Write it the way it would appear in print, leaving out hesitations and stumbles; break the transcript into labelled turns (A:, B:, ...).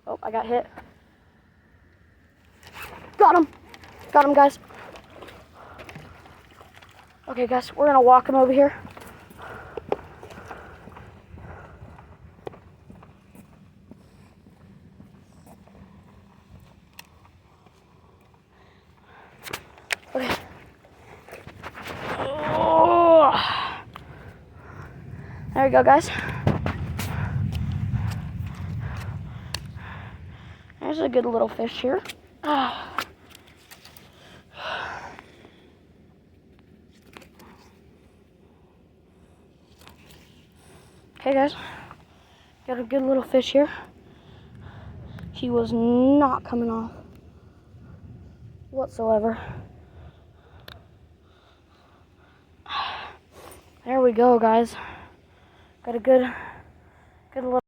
A: Oh, I got hit. Got him. Got him, guys. Okay, guys, we're gonna walk him over here. Okay. Oh. There we go, guys. There's a good little fish here. Okay, guys. Got a good little fish here. He was not coming off whatsoever. There we go, guys. Got a good little